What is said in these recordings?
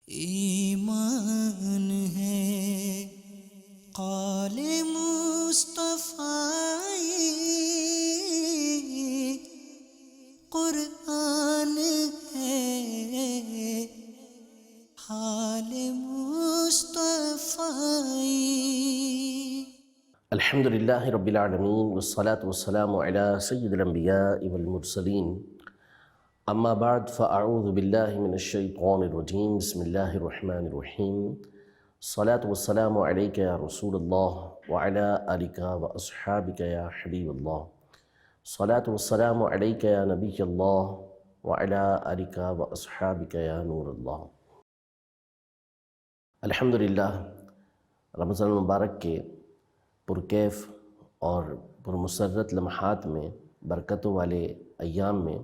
ایمان ہے قال مصطفیٰ، قرآن ہے حال مصطفیٰ۔ الحمد للہ رب العالمین والصلاة والسلام علی سید الانبیاء والمرسلین، اما بعد فاعوذ باللہ من الشیطان الرجیم، بسم اللہ الرحمن الرحیم۔ الصلاة والسلام علیک یا رسول اللہ وعلی آلک واصحابک یا حبیب اللہ۔ الصلاة والسلام علیک یا نبی اللہ وعلی آلک واصحابک یا نور اللہ۔ الحمدللہ رمضان المبارک کے پرکیف اور پرمسرت لمحات میں، برکتوں والے ایام میں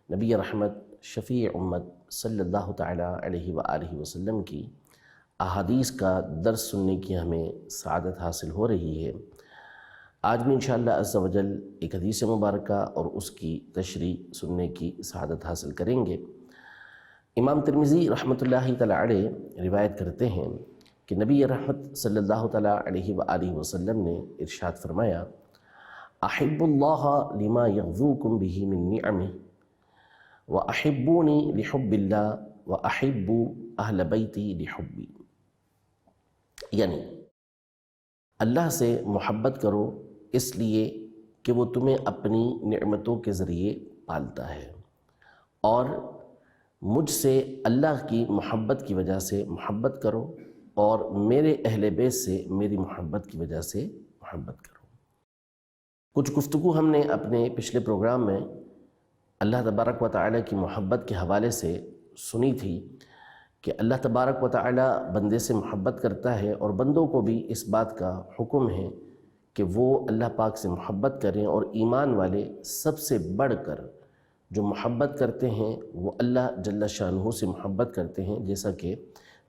نبی رحمت شفیع امت صلی اللہ تعالیٰ علیہ وآلہ وسلم کی احادیث کا درس سننے کی ہمیں سعادت حاصل ہو رہی ہے۔ آج بھی انشاءاللہ عز و جل ایک حدیث مبارکہ اور اس کی تشریح سننے کی سعادت حاصل کریں گے۔ امام ترمذی رحمۃ اللہ تعالیٰ علیہ روایت کرتے ہیں کہ نبی رحمت صلی اللہ تعالیٰ علیہ وآلہ وسلم نے ارشاد فرمایا، احب اللہ لما یغذوکم بہ من نعمہ وَأَحِبُّونِي لِحُبِّ اللَّهِ وَأَحِبُّ أَهْلَ بَيْتِي لِحُبِّي، یعنی اللہ سے محبت کرو اس لیے کہ وہ تمہیں اپنی نعمتوں کے ذریعے پالتا ہے، اور مجھ سے اللہ کی محبت کی وجہ سے محبت کرو، اور میرے اہل بیت سے میری محبت کی وجہ سے محبت کرو۔ کچھ گفتگو ہم نے اپنے پچھلے پروگرام میں اللہ تبارک و تعالیٰ کی محبت کے حوالے سے سنی تھی کہ اللہ تبارک و تعالیٰ بندے سے محبت کرتا ہے، اور بندوں کو بھی اس بات کا حکم ہے کہ وہ اللہ پاک سے محبت کریں، اور ایمان والے سب سے بڑھ کر جو محبت کرتے ہیں وہ اللہ جل شانہ سے محبت کرتے ہیں، جیسا کہ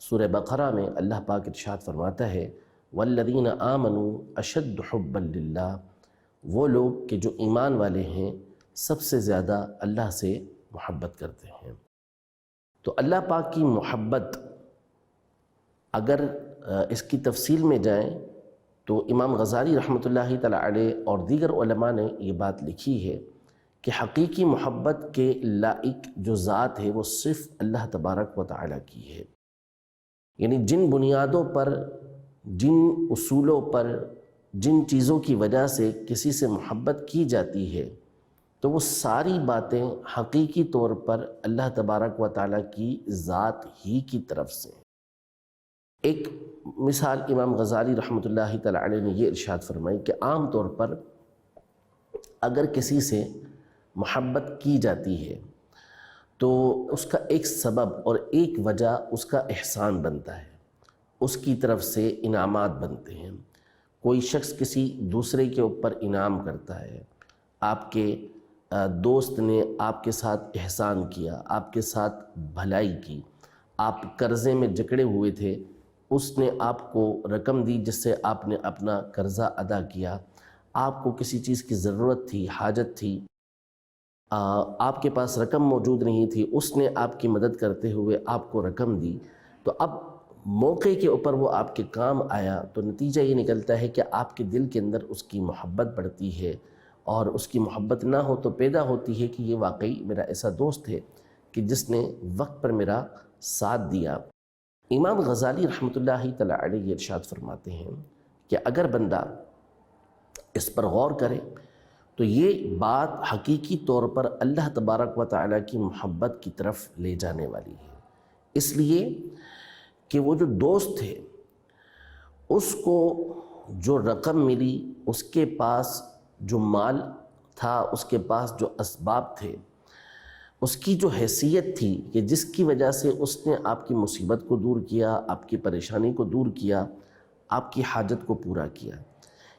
سورہ بقرہ میں اللہ پاک ارشاد فرماتا ہے، والذین آمنوا اشد حبا للہ، وہ لوگ کہ جو ایمان والے ہیں سب سے زیادہ اللہ سے محبت کرتے ہیں۔ تو اللہ پاک کی محبت، اگر اس کی تفصیل میں جائیں تو امام غزالی رحمۃ اللہ تعالیٰ علیہ اور دیگر علماء نے یہ بات لکھی ہے کہ حقیقی محبت کے لائق جو ذات ہے وہ صرف اللہ تبارک و تعالیٰ کی ہے، یعنی جن بنیادوں پر، جن اصولوں پر، جن چیزوں کی وجہ سے کسی سے محبت کی جاتی ہے تو وہ ساری باتیں حقیقی طور پر اللہ تبارک و تعالیٰ کی ذات ہی کی طرف سے۔ ایک مثال امام غزالی رحمۃ اللہ تعالیٰ علیہ نے یہ ارشاد فرمائی کہ عام طور پر اگر کسی سے محبت کی جاتی ہے تو اس کا ایک سبب اور ایک وجہ اس کا احسان بنتا ہے، اس کی طرف سے انعامات بنتے ہیں۔ کوئی شخص کسی دوسرے کے اوپر انعام کرتا ہے، آپ کے دوست نے آپ کے ساتھ احسان کیا، آپ کے ساتھ بھلائی کی، آپ قرضے میں جکڑے ہوئے تھے، اس نے آپ کو رقم دی جس سے آپ نے اپنا قرضہ ادا کیا، آپ کو کسی چیز کی ضرورت تھی، حاجت تھی، آپ کے پاس رقم موجود نہیں تھی، اس نے آپ کی مدد کرتے ہوئے آپ کو رقم دی، تو اب موقع کے اوپر وہ آپ کے کام آیا، تو نتیجہ یہ نکلتا ہے کہ آپ کے دل کے اندر اس کی محبت بڑھتی ہے، اور اس کی محبت نہ ہو تو پیدا ہوتی ہے کہ یہ واقعی میرا ایسا دوست ہے کہ جس نے وقت پر میرا ساتھ دیا۔ امام غزالی رحمۃ اللہ تعالیٰ علیہ یہ ارشاد فرماتے ہیں کہ اگر بندہ اس پر غور کرے تو یہ بات حقیقی طور پر اللہ تبارک و تعالیٰ کی محبت کی طرف لے جانے والی ہے، اس لیے کہ وہ جو دوست ہے اس کو جو رقم ملی، اس کے پاس جو مال تھا، اس کے پاس جو اسباب تھے، اس کی جو حیثیت تھی کہ جس کی وجہ سے اس نے آپ کی مصیبت کو دور کیا، آپ کی پریشانی کو دور کیا، آپ کی حاجت کو پورا کیا،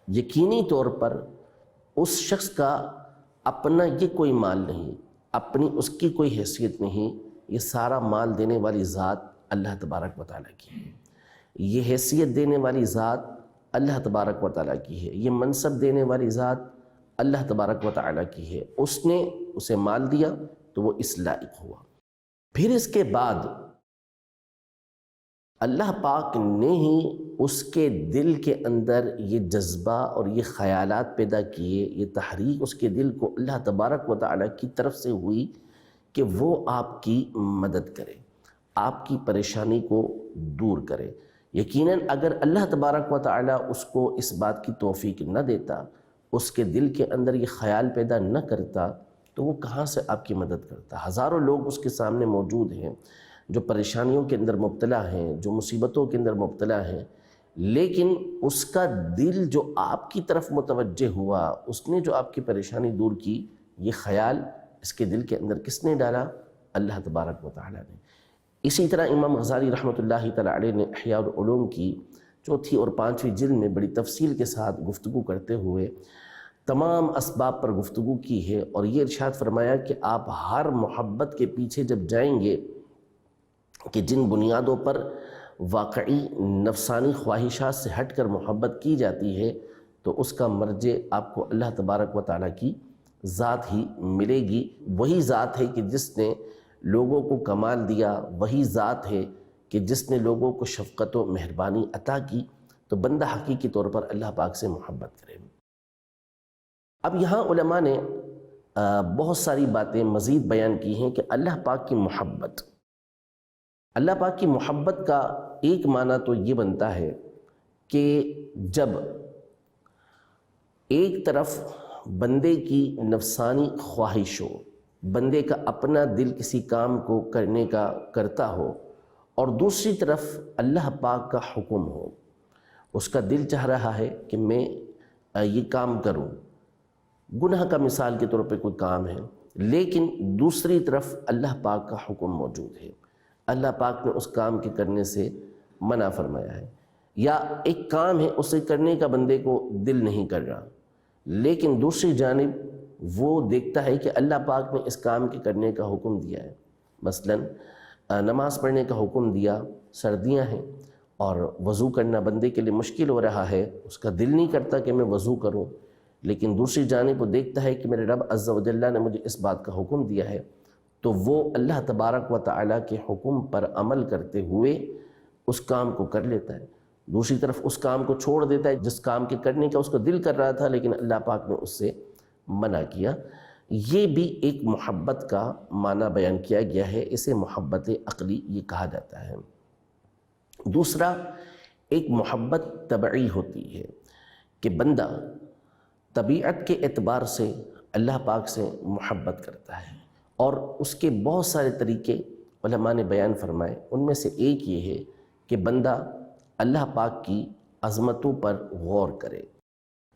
یقینی طور پر اس شخص کا اپنا یہ کوئی مال نہیں، اپنی اس کی کوئی حیثیت نہیں، یہ سارا مال دینے والی ذات اللہ تبارک و تعالیٰ کی ہے، یہ حیثیت دینے والی ذات اللہ تبارک و تعالیٰ کی ہے، یہ منصب دینے والی ذات اللہ تبارک و تعالیٰ کی ہے، اس نے اسے مال دیا تو وہ اس لائق ہوا۔ پھر اس کے بعد اللہ پاک نے ہی اس کے دل کے اندر یہ جذبہ اور یہ خیالات پیدا کیے، یہ تحریک اس کے دل کو اللہ تبارک و تعالیٰ کی طرف سے ہوئی کہ وہ آپ کی مدد کرے، آپ کی پریشانی کو دور کرے۔ یقیناً اگر اللہ تبارک و تعالیٰ اس کو اس بات کی توفیق نہ دیتا، اس کے دل کے اندر یہ خیال پیدا نہ کرتا، تو وہ کہاں سے آپ کی مدد کرتا؟ ہزاروں لوگ اس کے سامنے موجود ہیں جو پریشانیوں کے اندر مبتلا ہیں، جو مصیبتوں کے اندر مبتلا ہیں، لیکن اس کا دل جو آپ کی طرف متوجہ ہوا، اس نے جو آپ کی پریشانی دور کی، یہ خیال اس کے دل کے اندر کس نے ڈالا؟ اللہ تبارک و تعالیٰ نے۔ اسی طرح امام غزالی رحمۃ اللہ تعالیٰ علیہ نے احیاء العلوم کی 4 اور 5 جلد میں بڑی تفصیل کے ساتھ گفتگو کرتے ہوئے تمام اسباب پر گفتگو کی ہے، اور یہ ارشاد فرمایا کہ آپ ہر محبت کے پیچھے جب جائیں گے کہ جن بنیادوں پر واقعی نفسانی خواہشات سے ہٹ کر محبت کی جاتی ہے، تو اس کا مرجع آپ کو اللہ تبارک و تعالیٰ کی ذات ہی ملے گی۔ وہی ذات ہے کہ جس نے لوگوں کو کمال دیا، وہی ذات ہے کہ جس نے لوگوں کو شفقت و مہربانی عطا کی، تو بندہ حقیقی طور پر اللہ پاک سے محبت کرے۔ اب یہاں علماء نے بہت ساری باتیں مزید بیان کی ہیں کہ اللہ پاک کی محبت، اللہ پاک کی محبت کا ایک معنی تو یہ بنتا ہے کہ جب ایک طرف بندے کی نفسانی خواہش ہو، بندے کا اپنا دل کسی کام کو کرنے کا کرتا ہو، اور دوسری طرف اللہ پاک کا حکم ہو، اس کا دل چاہ رہا ہے کہ میں یہ کام کروں، گناہ کا مثال کے طور پہ کوئی کام ہے، لیکن دوسری طرف اللہ پاک کا حکم موجود ہے، اللہ پاک نے اس کام کے کرنے سے منع فرمایا ہے، یا ایک کام ہے اسے کرنے کا بندے کو دل نہیں کر رہا، لیکن دوسری جانب وہ دیکھتا ہے کہ اللہ پاک نے اس کام کے کرنے کا حکم دیا ہے۔ مثلا نماز پڑھنے کا حکم دیا، سردیاں ہیں اور وضو کرنا بندے کے لیے مشکل ہو رہا ہے، اس کا دل نہیں کرتا کہ میں وضو کروں، لیکن دوسری جانب وہ دیکھتا ہے کہ میرے رب عز و جل نے مجھے اس بات کا حکم دیا ہے، تو وہ اللہ تبارک و تعالیٰ کے حکم پر عمل کرتے ہوئے اس کام کو کر لیتا ہے، دوسری طرف اس کام کو چھوڑ دیتا ہے جس کام کے کرنے کا اس کو دل کر رہا تھا، لیکن اللہ پاک نے اس سے منع کیا۔ یہ بھی ایک محبت کا معنی بیان کیا گیا ہے، اسے محبت عقلی یہ کہا جاتا ہے۔ دوسرا، ایک محبت طبعی ہوتی ہے کہ بندہ طبیعت کے اعتبار سے اللہ پاک سے محبت کرتا ہے، اور اس کے بہت سارے طریقے علماء نے بیان فرمائے، ان میں سے ایک یہ ہے کہ بندہ اللہ پاک کی عظمتوں پر غور کرے،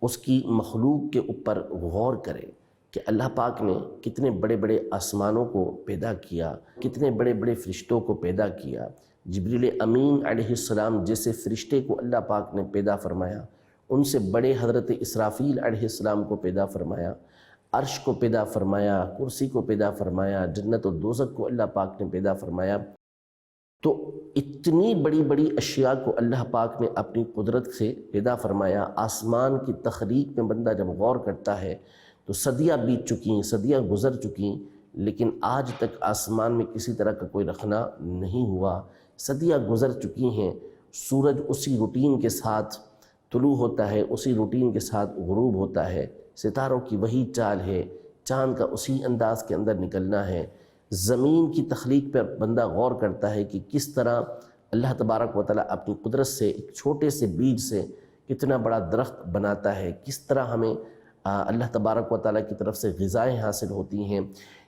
اس کی مخلوق کے اوپر غور کرے کہ اللہ پاک نے کتنے بڑے بڑے آسمانوں کو پیدا کیا، کتنے بڑے بڑے فرشتوں کو پیدا کیا، جبریل امین علیہ السلام جیسے فرشتے کو اللہ پاک نے پیدا فرمایا، ان سے بڑے حضرت اسرافیل علیہ السلام کو پیدا فرمایا، عرش کو پیدا فرمایا، کرسی کو پیدا فرمایا، جنت و دوزخ کو اللہ پاک نے پیدا فرمایا۔ تو اتنی بڑی بڑی اشیاء کو اللہ پاک نے اپنی قدرت سے پیدا فرمایا۔ آسمان کی تخلیق میں بندہ جب غور کرتا ہے تو صدیاں بیت چکیں، صدیاں گزر چکیں، لیکن آج تک آسمان میں کسی طرح کا کوئی رخنا نہیں ہوا، صدیاں گزر چکی ہیں، سورج اسی روٹین کے ساتھ طلوع ہوتا ہے، اسی روٹین کے ساتھ غروب ہوتا ہے، ستاروں کی وہی چال ہے، چاند کا اسی انداز کے اندر نکلنا ہے۔ زمین کی تخلیق پر بندہ غور کرتا ہے کہ کس طرح اللہ تبارک و تعالیٰ اپنی قدرت سے ایک چھوٹے سے بیج سے کتنا بڑا درخت بناتا ہے، کس طرح ہمیں اللہ تبارک و تعالیٰ کی طرف سے غذائیں حاصل ہوتی ہیں۔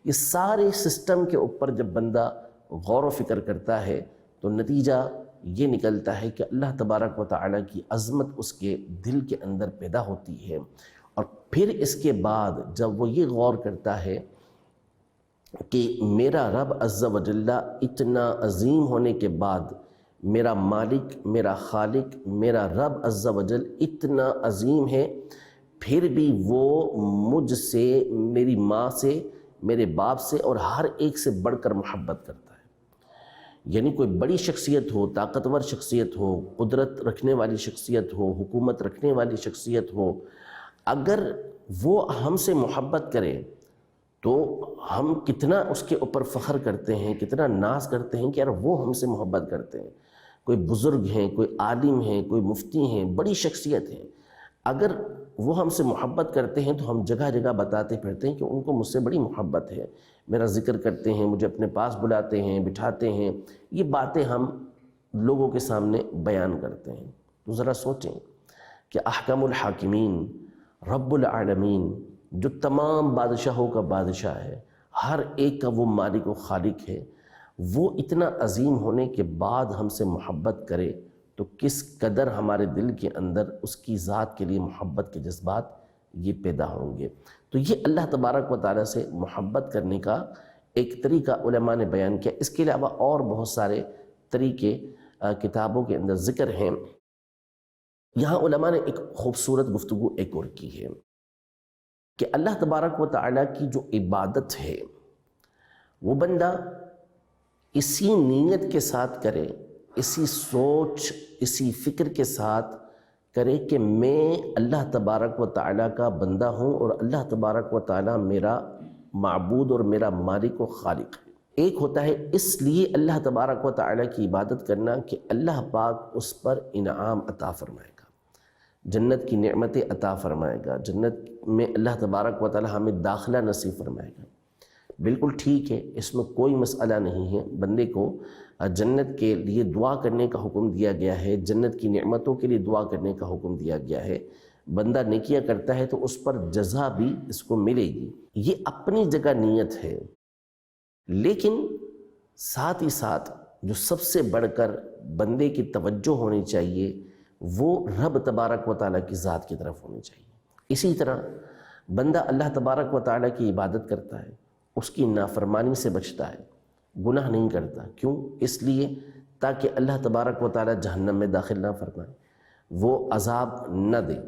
یہ سارے سسٹم کے اوپر جب بندہ غور و فکر کرتا ہے تو نتیجہ یہ نکلتا ہے کہ اللہ تبارک و تعالیٰ کی عظمت اس کے دل کے اندر پیدا ہوتی ہے، اور پھر اس کے بعد جب وہ یہ غور کرتا ہے کہ میرا رب عز و جل اتنا عظیم ہونے کے بعد، میرا مالک، میرا خالق، میرا رب عز و جل اتنا عظیم ہے، پھر بھی وہ مجھ سے، میری ماں سے، میرے باپ سے اور ہر ایک سے بڑھ کر محبت کرتا ہے۔ یعنی کوئی بڑی شخصیت ہو، طاقتور شخصیت ہو، قدرت رکھنے والی شخصیت ہو، حکومت رکھنے والی شخصیت ہو، اگر وہ ہم سے محبت کرے تو ہم کتنا اس کے اوپر فخر کرتے ہیں، کتنا ناز کرتے ہیں کہ یار وہ ہم سے محبت کرتے ہیں۔ کوئی بزرگ ہیں، کوئی عالم ہیں، کوئی مفتی ہیں، بڑی شخصیت ہیں، اگر وہ ہم سے محبت کرتے ہیں تو ہم جگہ جگہ بتاتے پھرتے ہیں کہ ان کو مجھ سے بڑی محبت ہے، میرا ذکر کرتے ہیں، مجھے اپنے پاس بلاتے ہیں، بٹھاتے ہیں، یہ باتیں ہم لوگوں کے سامنے بیان کرتے ہیں۔ تو ذرا سوچیں کہ احکم الحاکمین، رب العالمین، جو تمام بادشاہوں کا بادشاہ ہے، ہر ایک کا وہ مالک و خالق ہے، وہ اتنا عظیم ہونے کے بعد ہم سے محبت کرے تو کس قدر ہمارے دل کے اندر اس کی ذات کے لیے محبت کے جذبات یہ پیدا ہوں گے۔ تو یہ اللہ تبارک و تعالیٰ سے محبت کرنے کا ایک طریقہ علماء نے بیان کیا۔ اس کے علاوہ اور بہت سارے طریقے کتابوں کے اندر ذکر ہیں۔ یہاں علماء نے ایک خوبصورت گفتگو ایک اور کی ہے کہ اللہ تبارک و تعالیٰ کی جو عبادت ہے وہ بندہ اسی نیت کے ساتھ کرے، اسی سوچ، اسی فکر کے ساتھ کرے کہ میں اللہ تبارک و تعالیٰ کا بندہ ہوں اور اللہ تبارک و تعالیٰ میرا معبود اور میرا مالک و خالق ہے۔ ایک ہوتا ہے اس لیے اللہ تبارک و تعالیٰ کی عبادت کرنا کہ اللہ پاک اس پر انعام عطا فرمائے گا، جنت کی نعمتیں عطا فرمائے گا، جنت میں اللہ تبارک و تعالیٰ ہمیں داخلہ نصیب فرمائے گا۔ بالکل ٹھیک ہے، اس میں کوئی مسئلہ نہیں ہے، بندے کو جنت کے لیے دعا کرنے کا حکم دیا گیا ہے، جنت کی نعمتوں کے لیے دعا کرنے کا حکم دیا گیا ہے۔ بندہ نیکیاں کرتا ہے تو اس پر جزا بھی اس کو ملے گی، یہ اپنی جگہ نیت ہے۔ لیکن ساتھ ہی ساتھ جو سب سے بڑھ کر بندے کی توجہ ہونی چاہیے وہ رب تبارک و تعالیٰ کی ذات کی طرف ہونی چاہیے۔ اسی طرح بندہ اللہ تبارک و تعالیٰ کی عبادت کرتا ہے، اس کی نافرمانی سے بچتا ہے، گناہ نہیں کرتا، کیوں؟ اس لیے تاکہ اللہ تبارک و تعالیٰ جہنم میں داخل نہ فرمائے، وہ عذاب نہ دے۔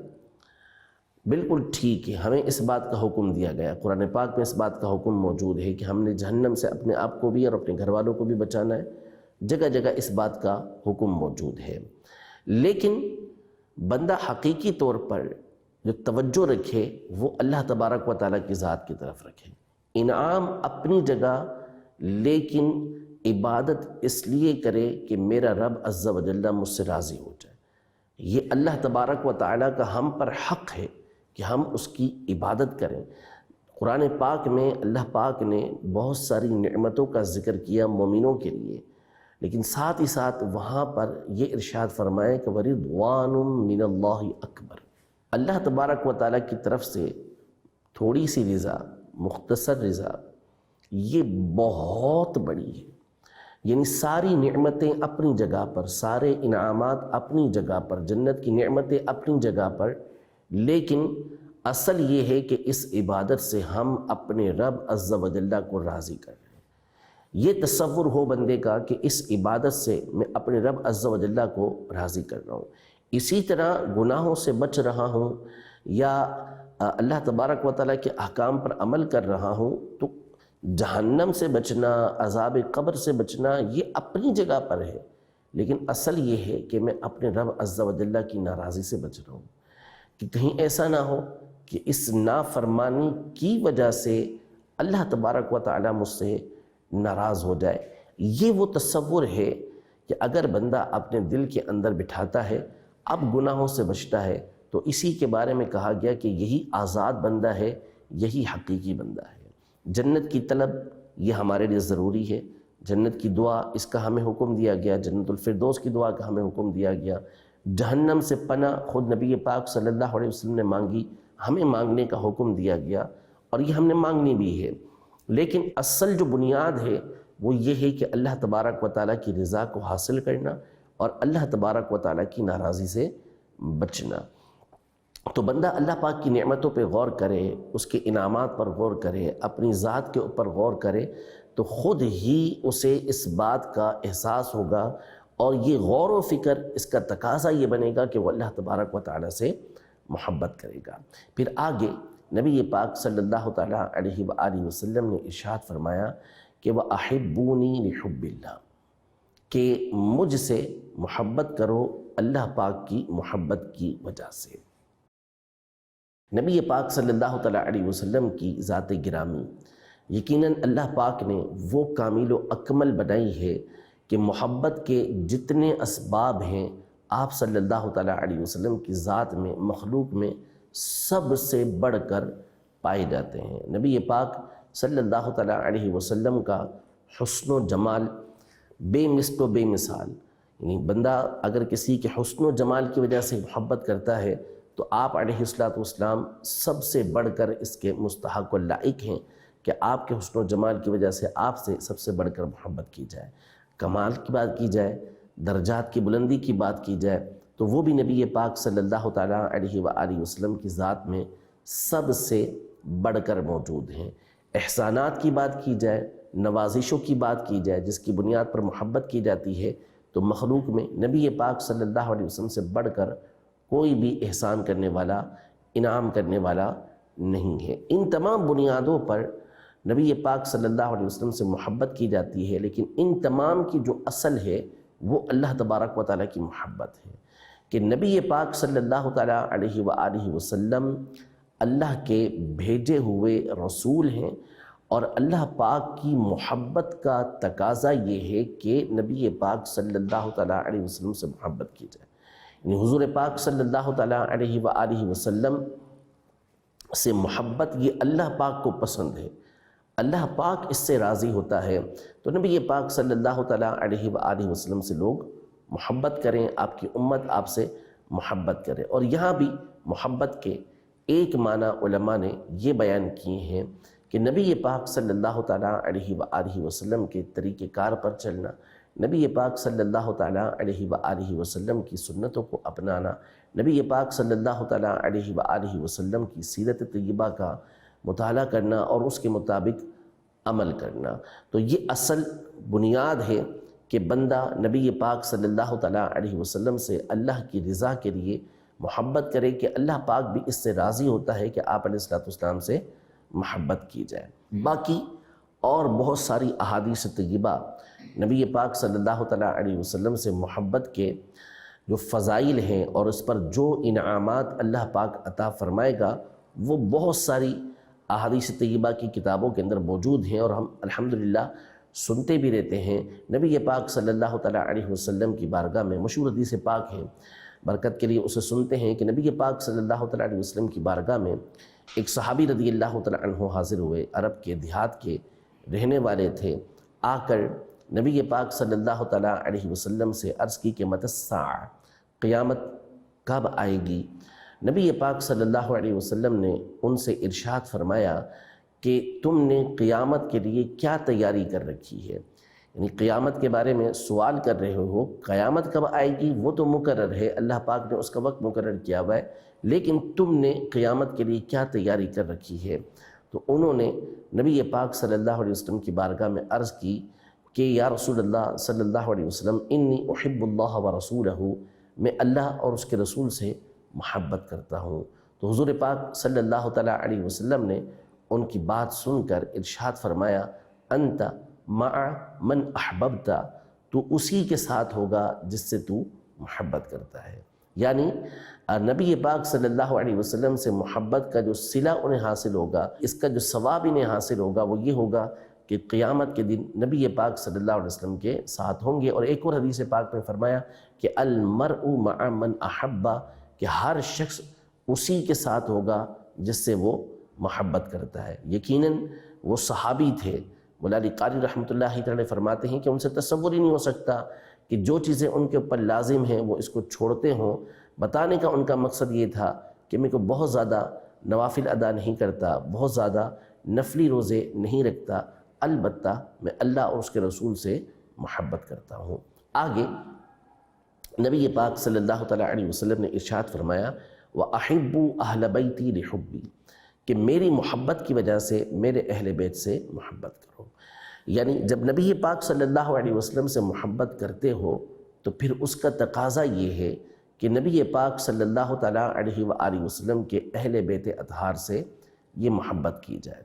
بالکل ٹھیک ہے، ہمیں اس بات کا حکم دیا گیا، قرآن پاک میں اس بات کا حکم موجود ہے کہ ہم نے جہنم سے اپنے آپ کو بھی اور اپنے گھر والوں کو بھی بچانا ہے، جگہ جگہ اس بات کا حکم موجود ہے۔ لیکن بندہ حقیقی طور پر جو توجہ رکھے وہ اللہ تبارک و تعالیٰ کی ذات کی طرف رکھے۔ انعام اپنی جگہ، لیکن عبادت اس لیے کرے کہ میرا رب عز و جل مجھ سے راضی ہو جائے۔ یہ اللہ تبارک و تعالیٰ کا ہم پر حق ہے کہ ہم اس کی عبادت کریں۔ قرآن پاک میں اللہ پاک نے بہت ساری نعمتوں کا ذکر کیا مومنوں کے لیے، لیکن ساتھ ہی ساتھ وہاں پر یہ ارشاد فرمائے کہ وَرِضْوَانٌ مِّنَ اللَّهِ اکبر، اللہ تبارک و تعالیٰ کی طرف سے تھوڑی سی رضا، مختصر رضا، یہ بہت بڑی ہے۔ یعنی ساری نعمتیں اپنی جگہ پر، سارے انعامات اپنی جگہ پر، جنت کی نعمتیں اپنی جگہ پر، لیکن اصل یہ ہے کہ اس عبادت سے ہم اپنے رب عز و جل کو راضی کر رہے ہیں۔ یہ تصور ہو بندے کا کہ اس عبادت سے میں اپنے رب عز و جل کو راضی کر رہا ہوں، اسی طرح گناہوں سے بچ رہا ہوں یا اللہ تبارک و تعالیٰ کے احکام پر عمل کر رہا ہوں، تو جہنم سے بچنا، عذاب قبر سے بچنا یہ اپنی جگہ پر ہے، لیکن اصل یہ ہے کہ میں اپنے رب عز و جل کی ناراضی سے بچ رہا ہوں، کہ کہیں ایسا نہ ہو کہ اس نافرمانی کی وجہ سے اللہ تبارک و تعالیٰ مجھ سے ناراض ہو جائے۔ یہ وہ تصور ہے کہ اگر بندہ اپنے دل کے اندر بٹھاتا ہے، اب گناہوں سے بچتا ہے، تو اسی کے بارے میں کہا گیا کہ یہی آزاد بندہ ہے، یہی حقیقی بندہ ہے۔ جنت کی طلب یہ ہمارے لیے ضروری ہے، جنت کی دعا اس کا ہمیں حکم دیا گیا، جنت الفردوس کی دعا کا ہمیں حکم دیا گیا، جہنم سے پناہ خود نبی پاک صلی اللہ علیہ وسلم نے مانگی، ہمیں مانگنے کا حکم دیا گیا اور یہ ہم نے مانگنی بھی ہے۔ لیکن اصل جو بنیاد ہے وہ یہ ہے کہ اللہ تبارک و تعالیٰ کی رضا کو حاصل کرنا اور اللہ تبارک و تعالیٰ کی ناراضی سے بچنا۔ تو بندہ اللہ پاک کی نعمتوں پہ غور کرے، اس کے انعامات پر غور کرے، اپنی ذات کے اوپر غور کرے، تو خود ہی اسے اس بات کا احساس ہوگا اور یہ غور و فکر اس کا تقاضا یہ بنے گا کہ وہ اللہ تبارک و تعالیٰ سے محبت کرے گا۔ پھر آگے نبی پاک صلی اللہ تعالیٰ علیہ وآلہ وسلم نے ارشاد فرمایا کہ وَأَحِبُّونِي لِحُبِّ اللَّهِ، کہ مجھ سے محبت کرو اللہ پاک کی محبت کی وجہ سے۔ نبی پاک صلی اللہ تعالیٰ علیہ وسلم کی ذات گرامی یقیناً اللہ پاک نے وہ کامل و اکمل بنائی ہے کہ محبت کے جتنے اسباب ہیں آپ صلی اللہ تعالیٰ علیہ وسلم کی ذات میں، مخلوق میں سب سے بڑھ کر پائے جاتے ہیں۔ نبی پاک صلی اللہ تعالیٰ علیہ وسلم کا حسن و جمال بے مثل و بے مثال، یعنی بندہ اگر کسی کے حسن و جمال کی وجہ سے محبت کرتا ہے تو آپ علیہ والسلام سب سے بڑھ کر اس کے مستحق و لائق ہیں کہ آپ کے حسن و جمال کی وجہ سے آپ سے سب سے بڑھ کر محبت کی جائے۔ کمال کی بات کی جائے، درجات کی بلندی کی بات کی جائے تو وہ بھی نبی پاک صلی اللہ تعالیٰ علیہ وآلہ وسلم کی ذات میں سب سے بڑھ کر موجود ہیں۔ احسانات کی بات کی جائے، نوازشوں کی بات کی جائے جس کی بنیاد پر محبت کی جاتی ہے تو مخلوق میں نبی پاک صلی اللہ علیہ وسلم سے بڑھ کر کوئی بھی احسان کرنے والا، انعام کرنے والا نہیں ہے۔ ان تمام بنیادوں پر نبی پاک صلی اللہ علیہ وسلم سے محبت کی جاتی ہے، لیکن ان تمام کی جو اصل ہے وہ اللہ تبارک و تعالیٰ کی محبت ہے کہ نبی پاک صلی اللہ تعالیٰ علیہ وآلہ وسلم اللہ کے بھیجے ہوئے رسول ہیں، اور اللہ پاک کی محبت کا تقاضا یہ ہے کہ نبی پاک صلی اللہ تعالیٰ علیہ وسلم سے محبت کی جائے۔ یعنی حضور پاک صلی اللہ تعالیٰ علیہ وآلہ وسلم سے محبت یہ اللہ پاک کو پسند ہے، اللہ پاک اس سے راضی ہوتا ہے، تو نبی پاک صلی اللہ تعالیٰ علیہ وآلہ وسلم سے لوگ محبت کریں، آپ کی امت آپ سے محبت کرے۔ اور یہاں بھی محبت کے ایک معنی علماء نے یہ بیان کیے ہیں کہ نبی پاک صلی اللہ تعالیٰ علیہ وآلہ وسلم کے طریقہ کار پر چلنا، نبی پاک صلی اللہ تعالیٰ علیہ وآلہ وسلم کی سنتوں کو اپنانا، نبی پاک صلی اللہ تعالیٰ علیہ وآلہ وسلم کی سیرت طیبہ کا مطالعہ کرنا اور اس کے مطابق عمل کرنا، تو یہ اصل بنیاد ہے کہ بندہ نبی پاک صلی اللہ تعالیٰ علیہ وسلم سے اللہ کی رضا کے لیے محبت کرے کہ اللہ پاک بھی اس سے راضی ہوتا ہے کہ آپ علیہ السلام سے محبت کی جائے۔ باقی اور بہت ساری احادیث طیبہ نبی پاک صلی اللہ تعالیٰ علیہ وسلم سے محبت کے جو فضائل ہیں اور اس پر جو انعامات اللہ پاک عطا فرمائے گا وہ بہت ساری احادیث طیبہ کی کتابوں کے اندر موجود ہیں، اور ہم الحمدللہ سنتے بھی رہتے ہیں۔ نبی پاک صلی اللہ تعالیٰ علیہ وسلم کی بارگاہ میں مشہور حدیث پاک ہے، برکت کے لیے اسے سنتے ہیں کہ نبی پاک صلی اللہ تعالیٰ علیہ وسلم کی بارگاہ میں ایک صحابی رضی اللہ تعالیٰ عنہ حاضر ہوئے، عرب کے دیہات کے رہنے والے تھے۔ آ کر نبی پاک صلی اللہ تعالیٰ علیہ وسلم سے عرض کی کہ متی الساعہ، قیامت کب آئے گی؟ نبی پاک صلی اللہ علیہ وسلم نے ان سے ارشاد فرمایا کہ تم نے قیامت کے لیے کیا تیاری کر رکھی ہے؟ یعنی قیامت کے بارے میں سوال کر رہے ہو، قیامت کب آئے گی وہ تو مقرر ہے، اللہ پاک نے اس کا وقت مقرر کیا ہوا ہے، لیکن تم نے قیامت کے لیے کیا تیاری کر رکھی ہے؟ تو انہوں نے نبی پاک صلی اللہ علیہ وسلم کی بارگاہ میں عرض کی کہ یا رسول اللہ صلی اللہ علیہ وسلم انی احب اللہ ورسولہ، میں اللہ اور اس کے رسول سے محبت کرتا ہوں۔ تو حضور پاک صلی اللہ تعالیٰ علیہ وسلم نے ان کی بات سن کر ارشاد فرمایا انت مع من احببت، تو اسی کے ساتھ ہوگا جس سے تو محبت کرتا ہے۔ یعنی نبی پاک صلی اللہ علیہ وسلم سے محبت کا جو صلہ انہیں حاصل ہوگا، اس کا جو ثواب انہیں حاصل ہوگا وہ یہ ہوگا کہ قیامت کے دن نبی پاک صلی اللہ علیہ وسلم کے ساتھ ہوں گے۔ اور ایک اور حدیث پاک میں فرمایا کہ المرء مع من احب، کہ ہر شخص اسی کے ساتھ ہوگا جس سے وہ محبت کرتا ہے۔ یقیناً وہ صحابی تھے، مولا علی قاری رحمۃ اللہ تعالی فرماتے ہیں کہ ان سے تصور ہی نہیں ہو سکتا کہ جو چیزیں ان کے اوپر لازم ہیں وہ اس کو چھوڑتے ہوں۔ بتانے کا ان کا مقصد یہ تھا کہ میں کو بہت زیادہ نوافل ادا نہیں کرتا، بہت زیادہ نفلی روزے نہیں رکھتا، البتہ میں اللہ اور اس کے رسول سے محبت کرتا ہوں۔ آگے نبی پاک صلی اللہ تعالیٰ علیہ وسلم نے ارشاد فرمایا وَأَحِبُّوا أَهْلَ بَيْتِي لِحُبِّي، کہ میری محبت کی وجہ سے میرے اہل بیت سے محبت کرو۔ یعنی جب نبی پاک صلی اللہ علیہ وسلم سے محبت کرتے ہو تو پھر اس کا تقاضا یہ ہے کہ نبی پاک صلی اللہ تعالیٰ علیہ وآلہ وسلم کے اہل بیت اطہار سے یہ محبت کی جائے۔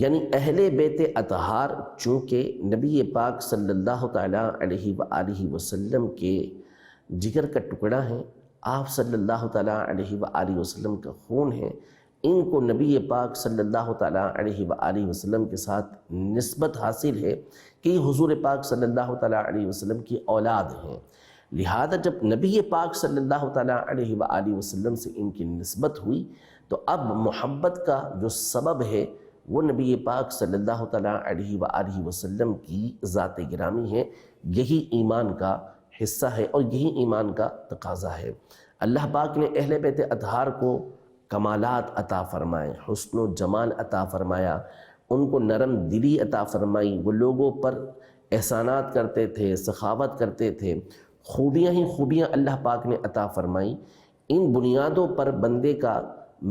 یعنی اہل بیت اطہار چونکہ نبی پاک صلی اللہ تعالیٰ علیہ وآلہ وسلم کے جگر کا ٹکڑا ہیں، آپ صلی اللہ تعالیٰ علیہ وآلہ وسلم کا خون ہے، ان کو نبی پاک صلی اللہ تعالیٰ علیہ وآلہ وسلم کے ساتھ نسبت حاصل ہے کہ یہ حضور پاک صلی اللہ تعالیٰ علیہ وسلم کی اولاد ہیں، لہذا جب نبی پاک صلی اللہ تعالیٰ علیہ وآلہ وسلم سے ان کی نسبت ہوئی تو اب محبت کا جو سبب ہے وہ نبی پاک صلی اللہ تعالیٰ علیہ وآلہ وسلم کی ذات گرامی ہے۔ یہی ایمان کا حصہ ہے اور یہی ایمان کا تقاضا ہے۔ اللہ پاک نے اہل بیت اطہار کو کمالات عطا فرمائے، حسن و جمال عطا فرمایا، ان کو نرم دلی عطا فرمائی، وہ لوگوں پر احسانات کرتے تھے، سخاوت کرتے تھے، خوبیاں ہی خوبیاں اللہ پاک نے عطا فرمائی۔ ان بنیادوں پر بندے کا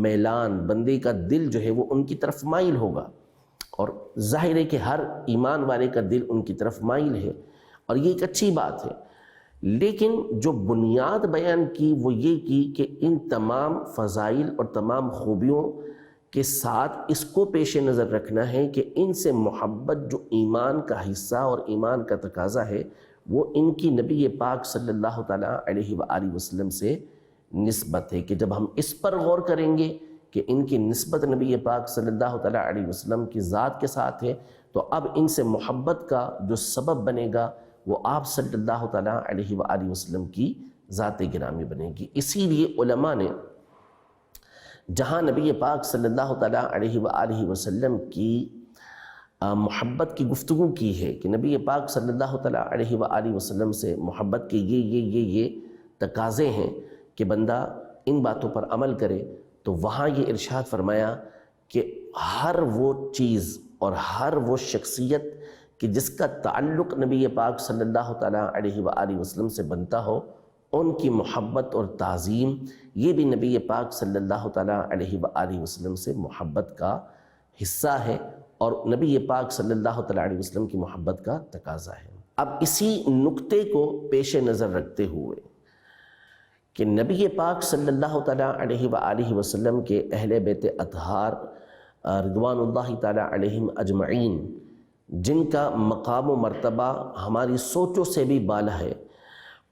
میلان، بندے کا دل جو ہے وہ ان کی طرف مائل ہوگا، اور ظاہر ہے کہ ہر ایمان والے کا دل ان کی طرف مائل ہے، اور یہ ایک اچھی بات ہے۔ لیکن جو بنیاد بیان کی وہ یہ کی کہ ان تمام فضائل اور تمام خوبیوں کے ساتھ اس کو پیش نظر رکھنا ہے کہ ان سے محبت جو ایمان کا حصہ اور ایمان کا تقاضا ہے وہ ان کی نبی پاک صلی اللہ تعالیٰ علیہ وآلہ وسلم سے نسبت ہے، کہ جب ہم اس پر غور کریں گے کہ ان کی نسبت نبی پاک صلی اللہ تعالیٰ علیہ وسلم کی ذات کے ساتھ ہے تو اب ان سے محبت کا جو سبب بنے گا وہ آپ صلی اللہ تعالیٰ علیہ وآلہ وسلم کی ذات گرامی بنے گی۔ اسی لیے علماء نے جہاں نبی پاک صلی اللہ تعالیٰ علیہ وآلہ وسلم کی محبت کی گفتگو کی ہے کہ نبی پاک صلی اللہ تعالیٰ علیہ وآلہ وسلم سے محبت کے یہ تقاضے ہیں کہ بندہ ان باتوں پر عمل کرے، تو وہاں یہ ارشاد فرمایا کہ ہر وہ چیز اور ہر وہ شخصیت کہ جس کا تعلق نبی پاک صلی اللہ تعالیٰ علیہ وآلہ وسلم سے بنتا ہو، ان کی محبت اور تعظیم یہ بھی نبی پاک صلی اللہ تعالیٰ علیہ وآلہ وسلم سے محبت کا حصہ ہے اور نبی پاک صلی اللہ تعالیٰ علیہ وسلم کی محبت کا تقاضا ہے۔ اب اسی نقطے کو پیش نظر رکھتے ہوئے کہ نبی پاک صلی اللہ تعالیٰ علیہ وآلہ وسلم کے اہل بیت اطہار رضوان اللہ تعالیٰ علیہم اجمعین، جن کا مقام و مرتبہ ہماری سوچوں سے بھی بالا ہے،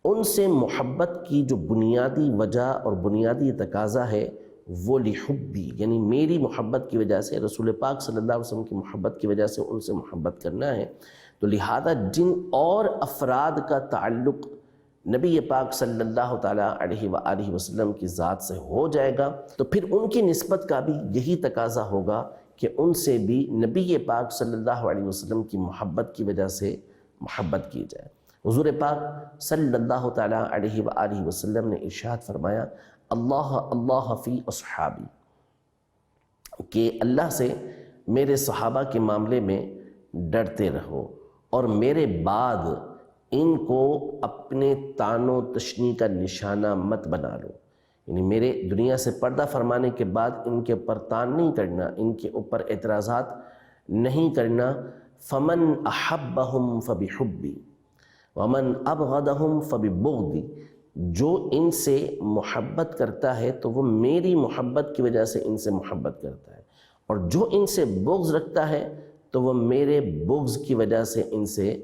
ان سے محبت کی جو بنیادی وجہ اور بنیادی تقاضا ہے وہ لحبی، یعنی میری محبت کی وجہ سے، رسول پاک صلی اللہ علیہ وسلم کی محبت کی وجہ سے ان سے محبت کرنا ہے۔ تو لہذا جن اور افراد کا تعلق نبی پاک صلی اللہ تعالیٰ علیہ وآلہ وسلم کی ذات سے ہو جائے گا تو پھر ان کی نسبت کا بھی یہی تقاضا ہوگا کہ ان سے بھی نبی پاک صلی اللہ علیہ وسلم کی محبت کی وجہ سے محبت کی جائے۔ حضور پاک صلی اللہ تعالیٰ علیہ وآلہ وسلم نے ارشاد فرمایا اللہ اللہ فی اصحابی، کہ اللہ سے میرے صحابہ کے معاملے میں ڈرتے رہو اور میرے بعد ان کو اپنے تان و تشنی کا نشانہ مت بنا لو، یعنی میرے دنیا سے پردہ فرمانے کے بعد ان کے اوپر تان نہیں کرنا، ان کے اوپر اعتراضات نہیں کرنا۔ فمن احبہم فبحبی ومن ابغضہم فببغضی، جو ان سے محبت کرتا ہے تو وہ میری محبت کی وجہ سے ان سے محبت کرتا ہے، اور جو ان سے بغض رکھتا ہے تو وہ میرے بغض کی وجہ سے ان سے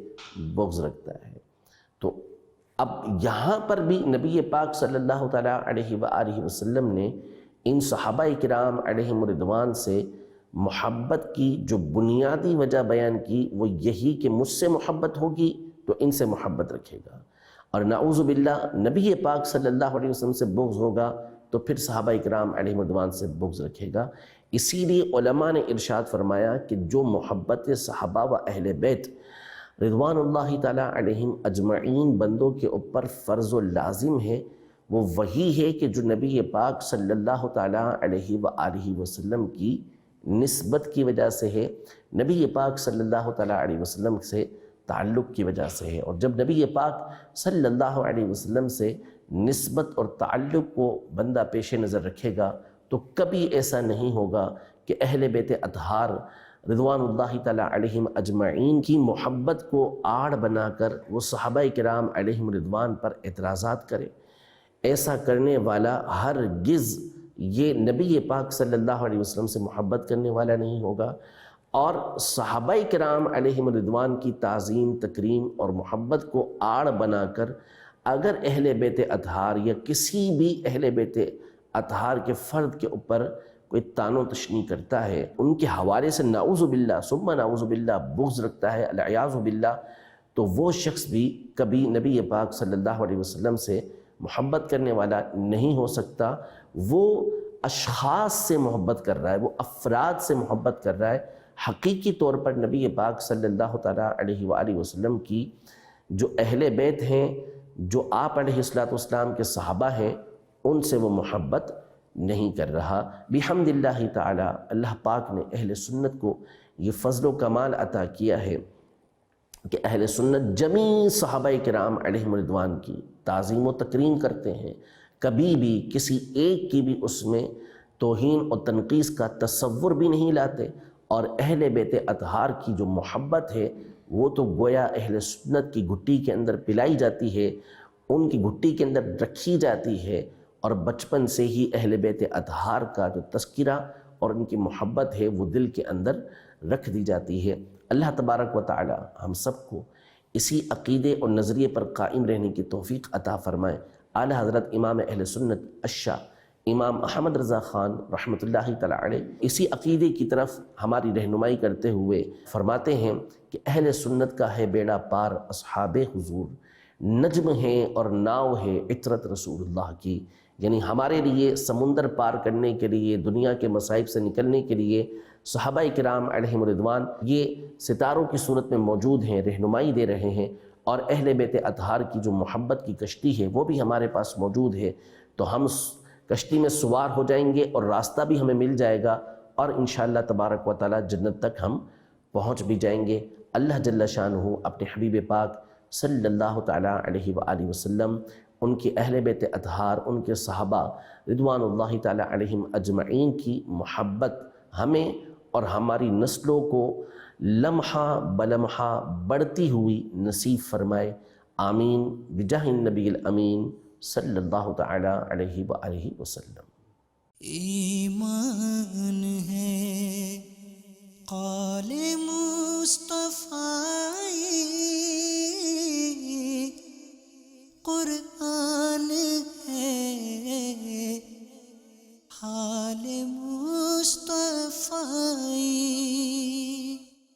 بغض رکھتا ہے۔ تو اب یہاں پر بھی نبی پاک صلی اللہ تعالیٰ علیہ وآلہ وسلم نے ان صحابہ کرام علیہم رضوان سے محبت کی جو بنیادی وجہ بیان کی وہ یہی کہ مجھ سے محبت ہوگی تو ان سے محبت رکھے گا، اور نعوذ باللہ نبی پاک صلی اللہ علیہ وسلم سے بغض ہوگا تو پھر صحابہ کرام علیہم رضوان سے بغض رکھے گا۔ اسی لیے علماء نے ارشاد فرمایا کہ جو محبت صحابہ و اہل بیت رضوان اللہ تعالیٰ علیہم اجمعین بندوں کے اوپر فرض و لازم ہے، وہ وہی ہے کہ جو نبی پاک صلی اللہ تعالیٰ علیہ وآلہ وسلم کی نسبت کی وجہ سے ہے، نبی پاک صلی اللہ تعالیٰ علیہ وسلم سے تعلق کی وجہ سے ہے۔ اور جب نبی پاک صلی اللہ علیہ وسلم سے نسبت اور تعلق کو بندہ پیش نظر رکھے گا تو کبھی ایسا نہیں ہوگا کہ اہل بیت اطہار رضوان اللہ تعالیٰ علیہم اجمعین کی محبت کو آڑ بنا کر وہ صحابہ کرام علیہم رضوان پر اعتراضات کرے۔ ایسا کرنے والا ہرگز یہ نبی پاک صلی اللہ علیہ وسلم سے محبت کرنے والا نہیں ہوگا، اور صحابہ کرام علیہم رضوان کی تعظیم، تکریم اور محبت کو آڑ بنا کر اگر اہل بیت اطہار یا کسی بھی اہل بیت اطہار کے فرد کے اوپر کوئی تان و تشنیع کرتا ہے، ان کے حوالے سے نعوذ باللہ ثم نعوذ باللہ بغض رکھتا ہے، العیاذ باللہ، تو وہ شخص بھی کبھی نبی پاک صلی اللہ علیہ وسلم سے محبت کرنے والا نہیں ہو سکتا۔ وہ اشخاص سے محبت کر رہا ہے، وہ افراد سے محبت کر رہا ہے۔ حقیقی طور پر نبی پاک صلی اللہ تعالیٰ علیہ وآلہ وسلم کی جو اہل بیت ہیں، جو آپ علیہ السلام کے صحابہ ہیں، ان سے وہ محبت نہیں کر رہا۔ بحمد اللہ تعالی، اللہ پاک نے اہل سنت کو یہ فضل و کمال عطا کیا ہے کہ اہل سنت جمیع صحابہ کرام علیہم رضوان کی تعظیم و تکریم کرتے ہیں، کبھی بھی کسی ایک کی بھی اس میں توہین اور تنقیص کا تصور بھی نہیں لاتے، اور اہل بیت اطہار کی جو محبت ہے وہ تو گویا اہل سنت کی گھٹی کے اندر پلائی جاتی ہے، ان کی گھٹی کے اندر رکھی جاتی ہے، اور بچپن سے ہی اہل بیت اطہار کا جو تذکرہ اور ان کی محبت ہے وہ دل کے اندر رکھ دی جاتی ہے۔ اللہ تبارک و تعالی ہم سب کو اسی عقیدے اور نظریے پر قائم رہنے کی توفیق عطا فرمائے۔ اعلی حضرت امام اہل سنت الشاہ امام احمد رضا خان رحمۃ اللہ تعالی علیہ اسی عقیدے کی طرف ہماری رہنمائی کرتے ہوئے فرماتے ہیں کہ اہل سنت کا ہے بیڑا پار اصحاب حضور، نجم ہے اور ناؤ ہے عطرت رسول اللہ کی، یعنی ہمارے لیے سمندر پار کرنے کے لیے، دنیا کے مصائب سے نکلنے کے لیے صحابہ کرام علیہم رضوان یہ ستاروں کی صورت میں موجود ہیں، رہنمائی دے رہے ہیں، اور اہل بیت اطہار کی جو محبت کی کشتی ہے وہ بھی ہمارے پاس موجود ہے، تو ہم کشتی میں سوار ہو جائیں گے اور راستہ بھی ہمیں مل جائے گا، اور انشاءاللہ تبارک و تعالی جنت تک ہم پہنچ بھی جائیں گے۔ اللہ جل شانہ اپنے حبیب پاک صلی اللہ تعالی علیہ وآلہ وسلم، ان کے اہل بیت اطہار، ان کے صحابہ رضوان اللہ تعالی علیہم اجمعین کی محبت ہمیں اور ہماری نسلوں کو لمحہ بلمحہ بڑھتی ہوئی نصیب فرمائے، آمین بجاہ النبی الامین صلی اللہ تعالی علیہ وآلہ وسلم۔ ایمان